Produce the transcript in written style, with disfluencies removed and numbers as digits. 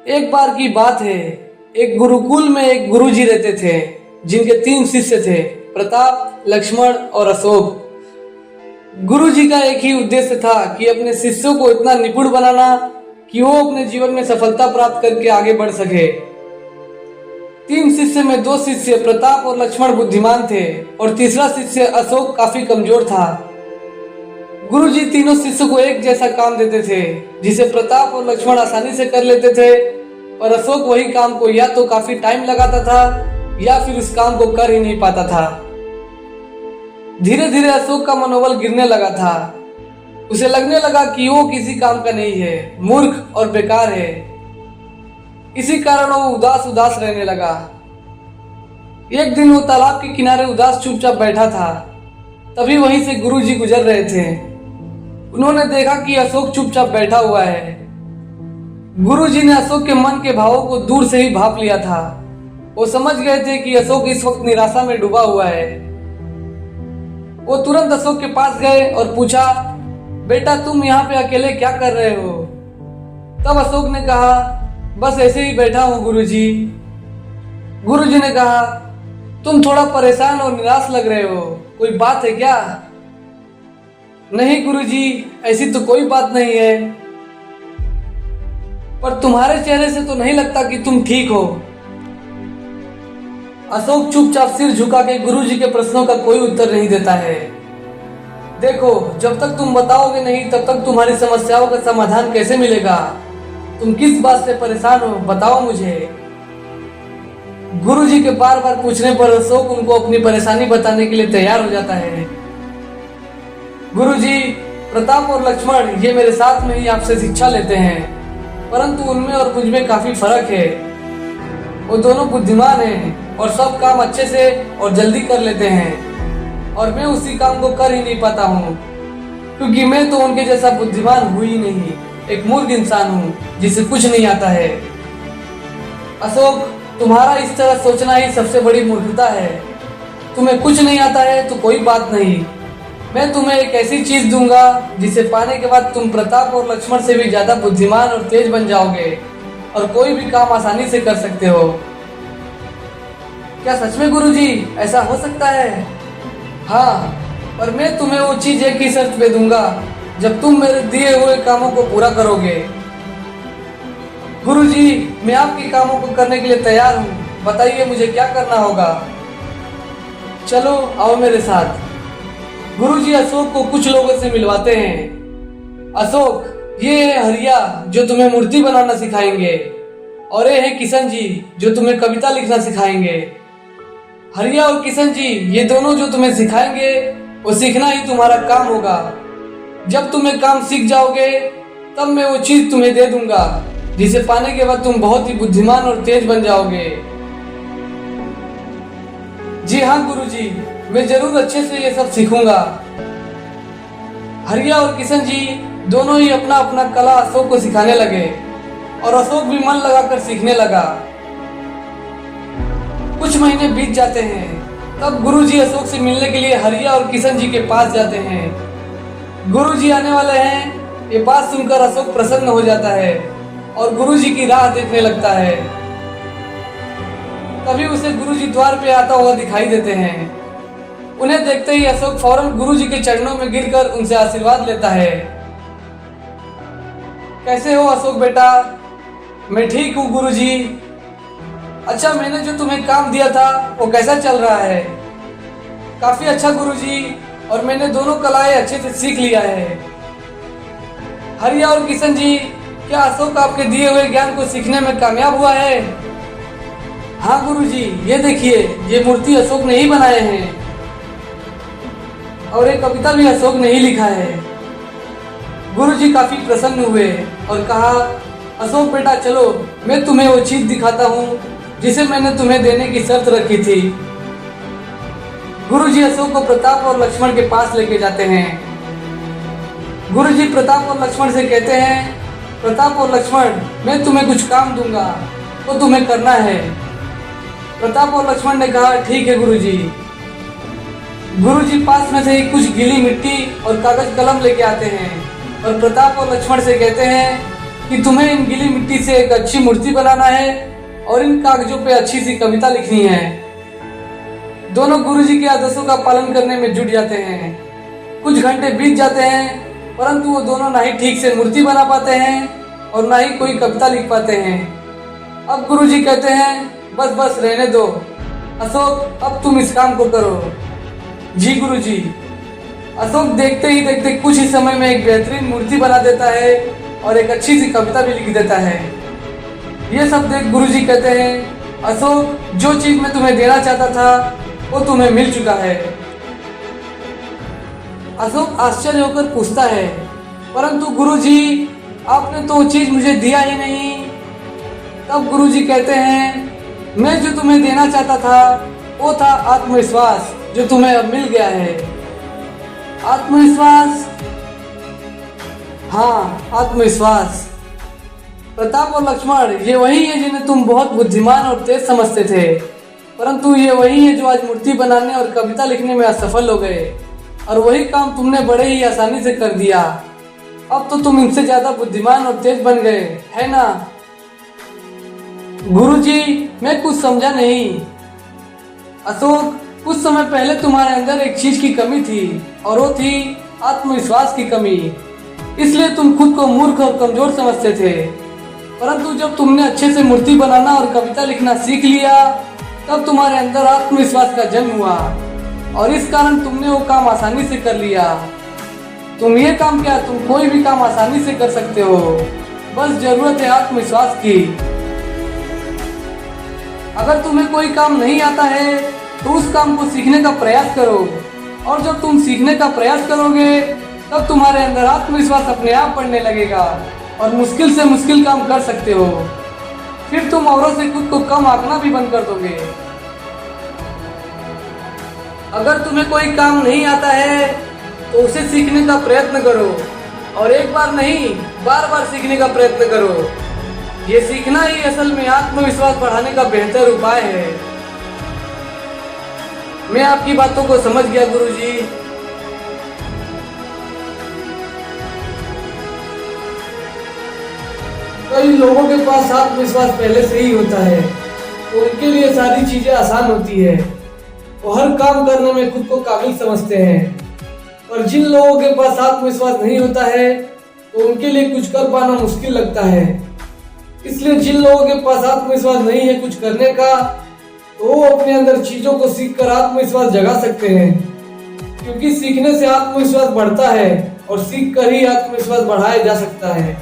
एक बार की बात है, एक गुरुकुल में एक गुरुजी रहते थे जिनके 3 शिष्य थे, प्रताप, लक्ष्मण और अशोक। गुरुजी का एक ही उद्देश्य था कि अपने शिष्यों को इतना निपुण बनाना कि वो अपने जीवन में सफलता प्राप्त करके आगे बढ़ सके। 3 शिष्य में 2 शिष्य प्रताप और लक्ष्मण बुद्धिमान थे और तीसरा शिष्य अशोक काफी कमजोर था। गुरुजी तीनों शिष्यों को एक जैसा काम देते थे जिसे प्रताप और लक्ष्मण आसानी से कर लेते थे, पर अशोक वही काम को या तो काफी टाइम लगाता था या फिर उस काम को कर ही नहीं पाता था। धीरे धीरे अशोक का मनोबल गिरने लगा था। उसे लगने लगा कि वो किसी काम का नहीं है, मूर्ख और बेकार है। इसी कारण वो उदास उदास रहने लगा। एक दिन वो तालाब के किनारे उदास चुपचाप बैठा था। तभी वहीं से गुरुजी गुजर रहे थे। उन्होंने देखा कि अशोक चुपचाप बैठा हुआ है। गुरुजी ने अशोक के मन के भावों को दूर से ही भाप लिया था। वो समझ गए थे कि अशोक इस वक्त निराशा में डूबा हुआ है। वो तुरंत अशोक के पास गए और पूछा, बेटा तुम यहाँ पे अकेले क्या कर रहे हो? तब अशोक ने कहा, बस ऐसे ही बैठा हूँ गुरुजी। गुरुजी ने कहा, तुम थोड़ा परेशान और निराश लग रहे हो, कोई बात है क्या? नहीं गुरुजी, ऐसी तो कोई बात नहीं है, पर तुम्हारे चेहरे से तो नहीं लगता कि तुम ठीक हो। अशोक चुपचाप सिर झुका के गुरुजी के प्रश्नों का कोई उत्तर नहीं देता है। देखो, जब तक तुम बताओगे नहीं तब तक तुम्हारी समस्याओं का समाधान कैसे मिलेगा? तुम किस बात से परेशान हो, बताओ मुझे। गुरुजी के बार बार पूछने पर अशोक उनको अपनी परेशानी बताने के लिए तैयार हो जाता है। गुरुजी, प्रताप और लक्ष्मण ये मेरे साथ में ही आपसे शिक्षा लेते हैं, परंतु उनमें और मुझ में काफी फर्क है। वो दोनों बुद्धिमान हैं और सब काम अच्छे से और जल्दी कर लेते हैं, और मैं उसी काम को कर ही नहीं पाता हूँ, क्योंकि मैं तो उनके जैसा बुद्धिमान हूँ ही नहीं, एक मूर्ख इंसान हूँ जिसे कुछ नहीं आता है। अशोक, तुम्हारा इस तरह सोचना ही सबसे बड़ी मूर्खता है। तुम्हें कुछ नहीं आता है तो कोई बात नहीं, मैं तुम्हें एक ऐसी चीज दूंगा जिसे पाने के बाद तुम प्रताप और लक्ष्मण से भी ज्यादा बुद्धिमान और तेज बन जाओगे और कोई भी काम आसानी से कर सकते हो। क्या सच में गुरुजी ऐसा हो सकता है? हाँ, पर मैं तुम्हें वो चीज एक ही शर्त पे दूंगा, जब तुम मेरे दिए हुए कामों को पूरा करोगे। गुरुजी, मैं आपके कामों को करने के लिए तैयार हूँ, बताइए मुझे क्या करना होगा। चलो आओ मेरे साथ। गुरुजी अशोक को कुछ लोगों से मिलवाते हैं। अशोक, ये है हरिया जो तुम्हें मूर्ति बनाना सिखाएंगे, और ये है किशन जी जो तुम्हें कविता लिखना सिखाएंगे। हरिया और किशन जी ये दोनों जो तुम्हें सिखाएंगे वो सीखना ही तुम्हारा काम होगा। जब तुम्हें काम सीख जाओगे तब मैं वो चीज तुम्हें दे दूंगा जिसे पाने के बाद तुम बहुत ही बुद्धिमान और तेज बन जाओगे। जी हाँ गुरुजी, मैं जरूर अच्छे से ये सब सीखूंगा। हरिया और किशन जी दोनों ही अपना अपना कला अशोक को सिखाने लगे और अशोक भी मन लगाकर सीखने लगा। कुछ महीने बीत जाते हैं, तब गुरुजी अशोक से मिलने के लिए हरिया और किशन जी के पास जाते हैं। गुरुजी आने वाले हैं, ये बात सुनकर अशोक प्रसन्न हो जाता है और गुरुजी की राह देखने लगता है। तभी उसे गुरुजी द्वार पे आता हुआ दिखाई देते हैं। उन्हें देखते ही अशोक फौरन गुरुजी के चरणों में गिरकर उनसे आशीर्वाद लेता है। कैसे हो अशोक बेटा? मैं ठीक हूँ गुरुजी। अच्छा, मैंने जो तुम्हें काम दिया था वो कैसा चल रहा है? काफी अच्छा गुरुजी, और मैंने दोनों कलाएं अच्छे से सीख लिया है। हरिया और किशन जी, क्या अशोक आपके दिए हुए ज्ञान को सीखने में कामयाब हुआ है? हाँ गुरुजी, ये देखिए, ये मूर्ति अशोक ने ही बनाए हैं और एक कविता भी अशोक ने ही लिखा है। गुरुजी काफी प्रसन्न हुए और कहा, अशोक बेटा चलो, मैं तुम्हें वो चीज दिखाता हूँ जिसे मैंने तुम्हें देने की शर्त रखी थी। गुरुजी अशोक को प्रताप और लक्ष्मण के पास लेके जाते हैं। गुरुजी प्रताप और लक्ष्मण से कहते हैं, प्रताप और लक्ष्मण, मैं तुम्हें कुछ काम दूंगा, वो तुम्हें करना है। प्रताप और लक्ष्मण ने कहा, ठीक है गुरुजी। गुरुजी पास में से ही कुछ गीली मिट्टी और कागज कलम लेके आते हैं और प्रताप और लक्ष्मण से कहते हैं, कि तुम्हें इन गीली मिट्टी से एक अच्छी मूर्ति बनाना है और इन कागजों पे अच्छी सी कविता लिखनी है। दोनों गुरुजी के आदेशों का पालन करने में जुट जाते हैं। कुछ घंटे बीत जाते हैं, परंतु वो दोनों ना ही ठीक से मूर्ति बना पाते हैं और ना ही कोई कविता लिख पाते हैं। अब गुरुजी कहते हैं, बस बस रहने दो अशोक, अब तुम इस काम को करो। जी गुरुजी। अशोक देखते ही देखते कुछ ही समय में एक बेहतरीन मूर्ति बना देता है और एक अच्छी सी कविता भी लिख देता है। ये सब देख गुरुजी कहते हैं, अशोक, जो चीज मैं तुम्हें देना चाहता था वो तुम्हें मिल चुका है। अशोक आश्चर्य होकर पूछता है, परंतु गुरुजी, आपने तो वो चीज मुझे दिया ही नहीं। तब गुरुजी कहते हैं, मैं जो तुम्हें देना चाहता था वो था आत्मविश्वास, जो तुम्हें अब मिल गया है। आत्मविश्वास? हाँ, आत्मविश्वास। प्रताप और लक्ष्मण ये वही है जिन्हें तुम बहुत बुद्धिमान और तेज समझते थे, परंतु ये वही है जो आज मूर्ति बनाने और कविता लिखने में असफल हो गए, और वही काम तुमने बड़े ही आसानी से कर दिया। अब तो तुम इनसे ज्यादा बुद्धिमान और तेज बन गए, है ना? गुरुजी, मैं कुछ समझा नहीं। अशोक, कुछ समय पहले तुम्हारे अंदर एक चीज की कमी थी, और वो थी आत्मविश्वास की कमी। इसलिए तुम खुद को मूर्ख और कमजोर समझते थे, परंतु जब तुमने अच्छे से मूर्ति बनाना और कविता लिखना सीख लिया, तब तुम्हारे अंदर आत्मविश्वास का जन्म हुआ, और इस कारण तुमने वो काम आसानी से कर लिया। तुम ये काम क्या, तुम कोई भी काम आसानी से कर सकते हो, बस जरूरत है आत्मविश्वास की। अगर तुम्हें कोई काम नहीं आता है तो उस काम को सीखने का प्रयास करो, और जब तुम सीखने का प्रयास करोगे तब तुम्हारे अंदर आत्मविश्वास अपने आप बढ़ने लगेगा और मुश्किल से मुश्किल काम कर सकते हो। फिर तुम औरों से खुद को कम आंकना भी बंद कर दोगे। अगर तुम्हें कोई काम नहीं आता है तो उसे सीखने का प्रयत्न करो, और एक बार नहीं, बार बार सीखने का प्रयत्न करो। ये सीखना ही असल में आत्मविश्वास बढ़ाने का बेहतर उपाय है। मैं आपकी बातों को समझ गया गुरुजी। कई लोगों के पास आत्मविश्वास पहले से ही होता है, तो उनके लिए सारी चीजें आसान होती है। वो हर काम करने में खुद को काबिल समझते हैं। और जिन लोगों के पास आत्मविश्वास नहीं होता है तो उनके लिए कुछ कर पाना मुश्किल लगता है। इसलिए जिन लोगों के पास आत्मविश्वास नहीं है कुछ करने का, तो वो अपने अंदर चीजों को सीखकर आत्मविश्वास जगा सकते हैं, क्योंकि सीखने से आत्मविश्वास बढ़ता है और सीख कर ही आत्मविश्वास बढ़ाया जा सकता है।